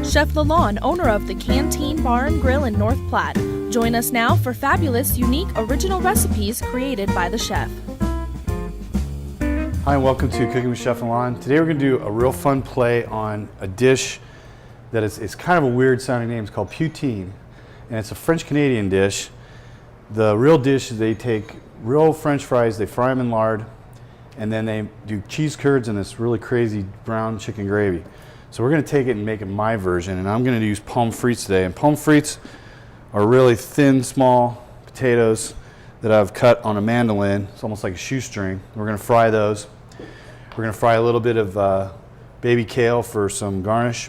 Chef Lalanne, owner of the Canteen Bar and Grill in North Platte. Join us now for fabulous, unique, original recipes created by the chef. Hi, and welcome to Cooking with Chef Lalanne. Today we're going to do a real fun play on a dish that is kind of a weird sounding name. It's called Poutine, and it's a French-Canadian dish. The real dish is they take real French fries, they fry them in lard, and then they do cheese curds and this really crazy brown chicken gravy. So we're going to take it and make it my version, and I'm going to use pommes frites today. And pommes frites are really thin, small potatoes that I've cut on a mandolin. It's almost like a shoestring. We're going to fry those. We're going to fry a little bit of baby kale for some garnish.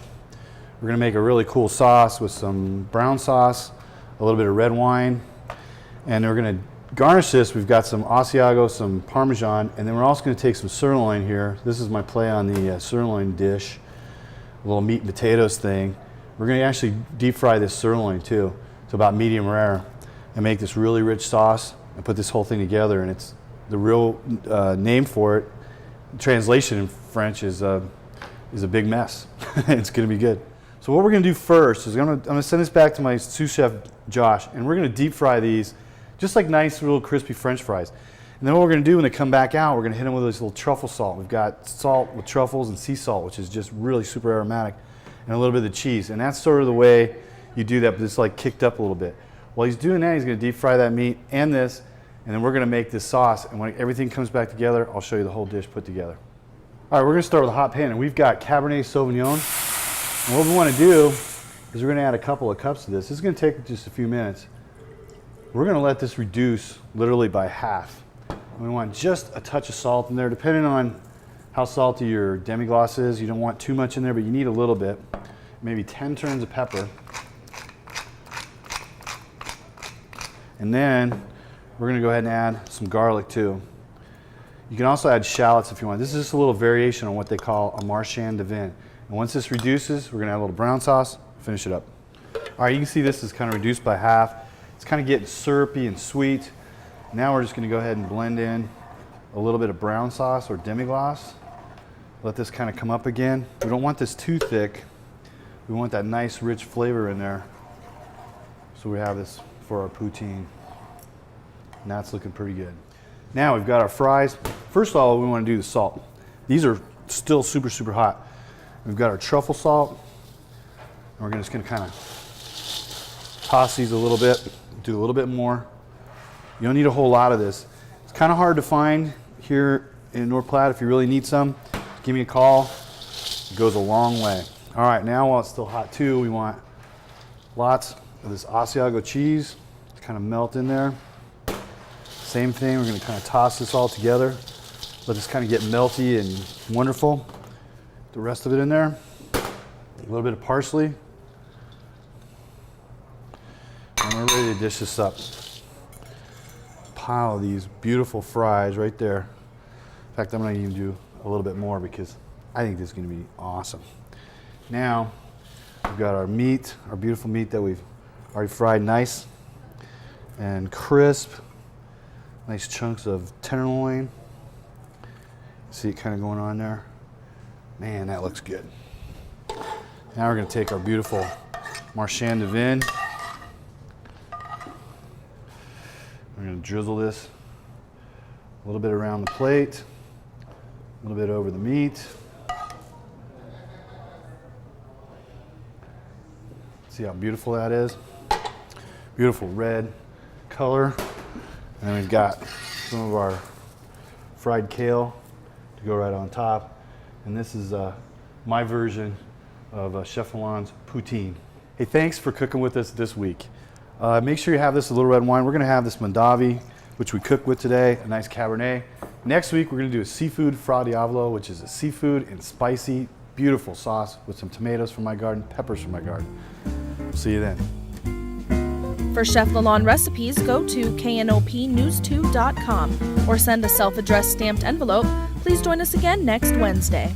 We're going to make a really cool sauce with some brown sauce, a little bit of red wine, and we're going to garnish this. We've got some Asiago, some Parmesan, and then we're also going to take some sirloin here. This is my play on the sirloin dish, a little meat and potatoes thing. We're going to actually deep fry this sirloin too, to about medium rare, and make this really rich sauce and put this whole thing together. And it's the real name for it. Translation in French is a big mess. It's going to be good. So what we're going to do first is I'm going to send this back to my sous chef Josh, and we're going to deep fry these just like nice little crispy French fries. And then what we're going to do when they come back out, we're going to hit them with this little truffle salt. We've got salt with truffles and sea salt, which is just really super aromatic, and a little bit of the cheese. And that's sort of the way you do that, but it's like kicked up a little bit. While he's doing that, he's going to deep fry that meat and this, and then we're going to make this sauce. And when everything comes back together, I'll show you the whole dish put together. All right, we're going to start with a hot pan, and we've got Cabernet Sauvignon. And what we want to do is we're going to add a couple of cups to this. This is going to take just a few minutes. We're going to let this reduce literally by half. And we want just a touch of salt in there, depending on how salty your demi-glace is. You don't want too much in there, but you need a little bit. Maybe 10 turns of pepper. And then we're going to go ahead and add some garlic too. You can also add shallots if you want. This is just a little variation on what they call a marchand de vin. And once this reduces, we're going to add a little brown sauce, finish it up. All right, you can see this is kind of reduced by half. It's kind of getting syrupy and sweet. Now we're just going to go ahead and blend in a little bit of brown sauce or demi-glace. Let this kind of come up again. We don't want this too thick. We want that nice rich flavor in there. So we have this for our poutine. And that's looking pretty good. Now we've got our fries. First of all, we want to do the salt. These are still super, super hot. We've got our truffle salt. And we're just going to kind of toss these a little bit, do a little bit more. You don't need a whole lot of this. It's kind of hard to find here in North Platte. If you really need some, give me a call. It goes a long way. All right, now while it's still hot too, we want lots of this Asiago cheese to kind of melt in there. Same thing, we're going to kind of toss this all together. Let this kind of get melty and wonderful. The rest of it in there. A little bit of parsley. And we're ready to dish this up. Pile of these beautiful fries right there. In fact, I'm going to even do a little bit more because I think this is going to be awesome. Now, we've got our meat, our beautiful meat that we've already fried nice and crisp. Nice chunks of tenderloin. See it kind of going on there? Man, that looks good. Now we're going to take our beautiful marchand de vin. We're going to drizzle this a little bit around the plate, a little bit over the meat. See how beautiful that is? Beautiful red color. And then we've got some of our fried kale to go right on top. And this is my version of Chef Lalanne's poutine. Hey, thanks for cooking with us this week. Make sure you have this a little red wine. We're going to have this Mondavi, which we cooked with today, a nice Cabernet. Next week, we're going to do a seafood fra diavolo, which is a seafood and spicy, beautiful sauce with some tomatoes from my garden, peppers from my garden. We'll see you then. For Chef Lalanne recipes, go to KNOPnews2.com or send a self-addressed stamped envelope. Please join us again next Wednesday.